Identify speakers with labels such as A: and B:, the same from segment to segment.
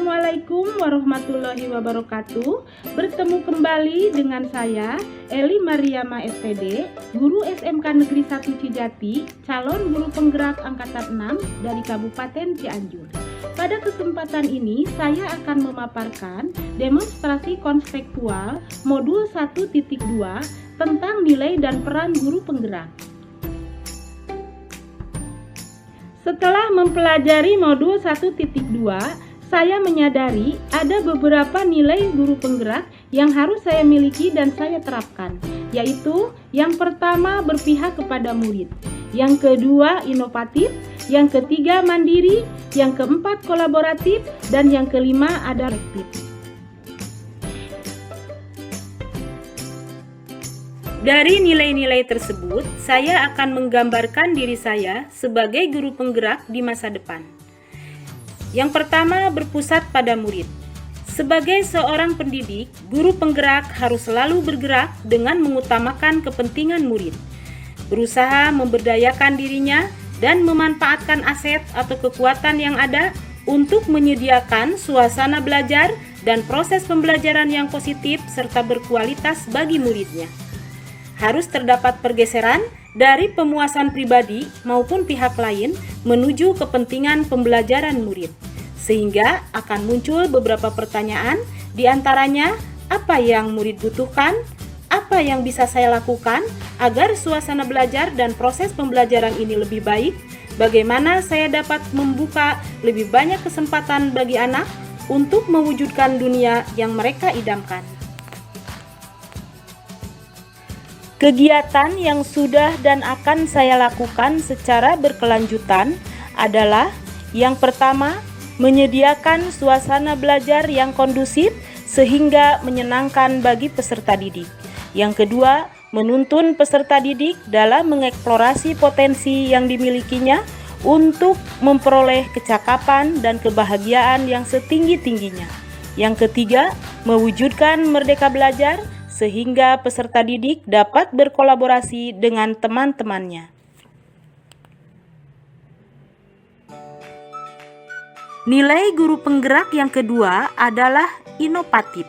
A: Assalamualaikum warahmatullahi wabarakatuh. Bertemu kembali dengan saya, Eli Mariama SPD, guru SMK Negeri 1 Cijati, calon guru penggerak angkatan 6 dari Kabupaten Cianjur. Pada kesempatan ini, saya akan memaparkan demonstrasi konspektual modul 1.2 tentang nilai dan peran guru penggerak. Setelah mempelajari modul 1.2, saya menyadari ada beberapa nilai guru penggerak yang harus saya miliki dan saya terapkan, yaitu yang pertama berpihak kepada murid, yang kedua inovatif, yang ketiga mandiri, yang keempat kolaboratif, dan yang kelima adaptif. Dari nilai-nilai tersebut, saya akan menggambarkan diri saya sebagai guru penggerak di masa depan. Yang pertama, berpusat pada murid. Sebagai seorang pendidik, guru penggerak harus selalu bergerak dengan mengutamakan kepentingan murid, berusaha memberdayakan dirinya dan memanfaatkan aset atau kekuatan yang ada untuk menyediakan suasana belajar dan proses pembelajaran yang positif serta berkualitas bagi muridnya. Harus terdapat pergeseran dari pemuasan pribadi maupun pihak lain menuju kepentingan pembelajaran murid, sehingga akan muncul beberapa pertanyaan, diantaranya apa yang murid butuhkan, apa yang bisa saya lakukan agar suasana belajar dan proses pembelajaran ini lebih baik, bagaimana saya dapat membuka lebih banyak kesempatan bagi anak untuk mewujudkan dunia yang mereka idamkan. Kegiatan yang sudah dan akan saya lakukan secara berkelanjutan adalah yang pertama, menyediakan suasana belajar yang kondusif sehingga menyenangkan bagi peserta didik. Yang kedua, menuntun peserta didik dalam mengeksplorasi potensi yang dimilikinya untuk memperoleh kecakapan dan kebahagiaan yang setinggi-tingginya. Yang ketiga, mewujudkan merdeka belajar sehingga peserta didik dapat berkolaborasi dengan teman-temannya. Nilai guru penggerak yang kedua adalah inovatif.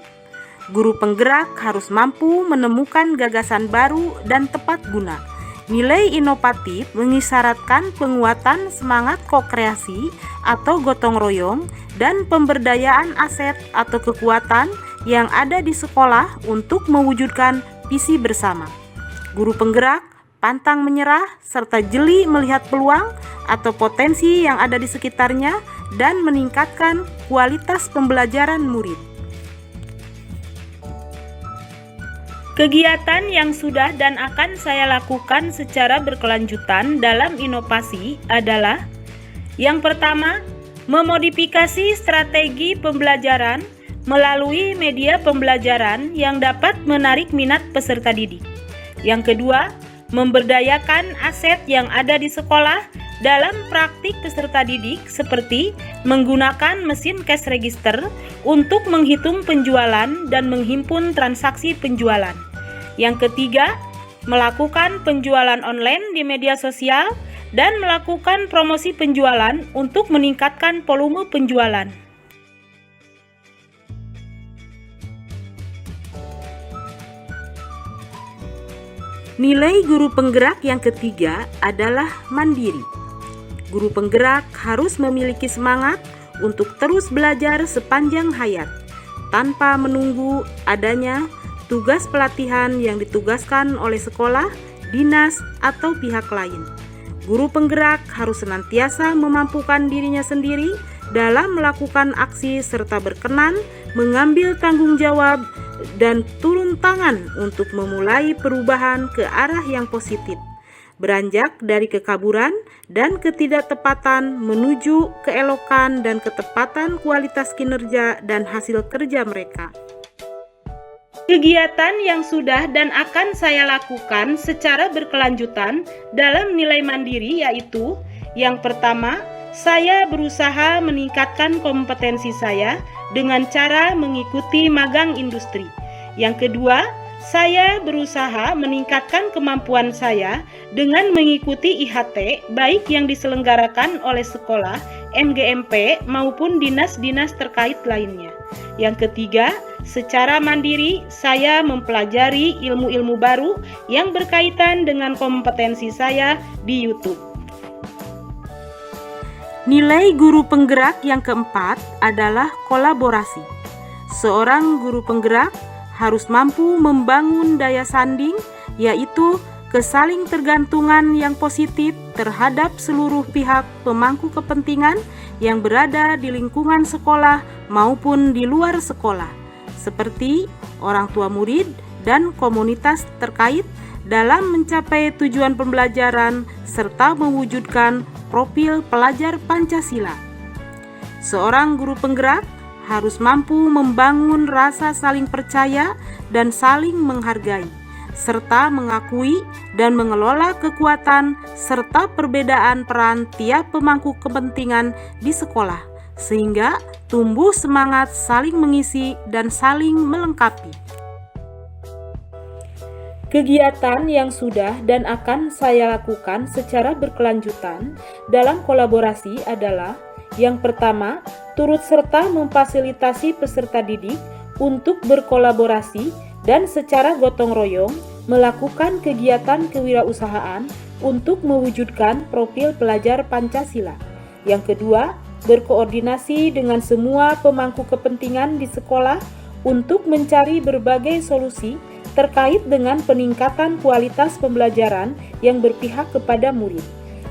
A: Guru penggerak harus mampu menemukan gagasan baru dan tepat guna. Nilai inovatif mengisyaratkan penguatan semangat kokreasi atau gotong royong dan pemberdayaan aset atau kekuatan yang ada di sekolah untuk mewujudkan visi bersama. Guru penggerak pantang menyerah serta jeli melihat peluang atau potensi yang ada di sekitarnya dan meningkatkan kualitas pembelajaran murid. Kegiatan yang sudah dan akan saya lakukan secara berkelanjutan dalam inovasi adalah yang pertama, memodifikasi strategi pembelajaran melalui media pembelajaran yang dapat menarik minat peserta didik. Yang kedua, memberdayakan aset yang ada di sekolah dalam praktik peserta didik seperti menggunakan mesin cash register untuk menghitung penjualan dan menghimpun transaksi penjualan. Yang ketiga, melakukan penjualan online di media sosial dan melakukan promosi penjualan untuk meningkatkan volume penjualan. Nilai guru penggerak yang ketiga adalah mandiri. Guru penggerak harus memiliki semangat untuk terus belajar sepanjang hayat, tanpa menunggu adanya tugas pelatihan yang ditugaskan oleh sekolah, dinas, atau pihak lain. Guru penggerak harus senantiasa memampukan dirinya sendiri dalam melakukan aksi serta berkenan mengambil tanggung jawab dan turun tangan untuk memulai perubahan ke arah yang positif, beranjak dari kekaburan dan ketidaktepatan menuju keelokan dan ketepatan kualitas kinerja dan hasil kerja mereka. Kegiatan yang sudah dan akan saya lakukan secara berkelanjutan dalam nilai mandiri yaitu yang pertama, saya berusaha meningkatkan kompetensi saya dengan cara mengikuti magang industri. Yang kedua, saya berusaha meningkatkan kemampuan saya dengan mengikuti IHT baik yang diselenggarakan oleh sekolah, MGMP maupun dinas-dinas terkait lainnya. Yang ketiga, secara mandiri saya mempelajari ilmu-ilmu baru yang berkaitan dengan kompetensi saya di YouTube. Nilai guru penggerak yang keempat adalah kolaborasi. Seorang guru penggerak harus mampu membangun daya sanding, yaitu kesaling tergantungan yang positif terhadap seluruh pihak pemangku kepentingan yang berada di lingkungan sekolah maupun di luar sekolah, seperti orang tua murid dan komunitas terkait dalam mencapai tujuan pembelajaran serta mewujudkan profil pelajar Pancasila. Seorang guru penggerak harus mampu membangun rasa saling percaya dan saling menghargai, serta mengakui dan mengelola kekuatan serta perbedaan peran tiap pemangku kepentingan di sekolah, sehingga tumbuh semangat saling mengisi dan saling melengkapi. Kegiatan yang sudah dan akan saya lakukan secara berkelanjutan dalam kolaborasi adalah: yang pertama, turut serta memfasilitasi peserta didik untuk berkolaborasi dan secara gotong royong melakukan kegiatan kewirausahaan untuk mewujudkan profil pelajar Pancasila. Yang kedua, berkoordinasi dengan semua pemangku kepentingan di sekolah untuk mencari berbagai solusi terkait dengan peningkatan kualitas pembelajaran yang berpihak kepada murid.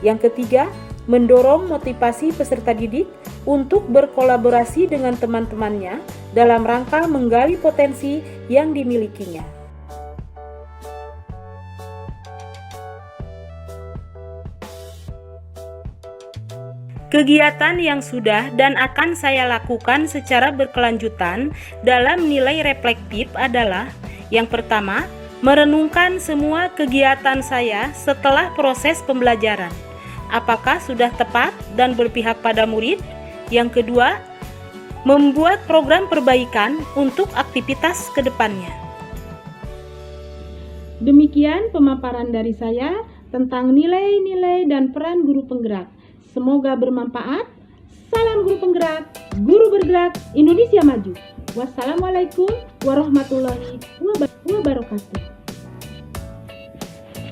A: Yang ketiga, mendorong motivasi peserta didik untuk berkolaborasi dengan teman-temannya dalam rangka menggali potensi yang dimilikinya. Kegiatan yang sudah dan akan saya lakukan secara berkelanjutan dalam nilai reflektif adalah: yang pertama, merenungkan semua kegiatan saya setelah proses pembelajaran. Apakah sudah tepat dan berpihak pada murid? Yang kedua, membuat program perbaikan untuk aktivitas ke depannya. Demikian pemaparan dari saya tentang nilai-nilai dan peran guru penggerak. Semoga bermanfaat. Salam guru penggerak, guru bergerak, Indonesia maju. Wassalamualaikum warahmatullahi wabarakatuh.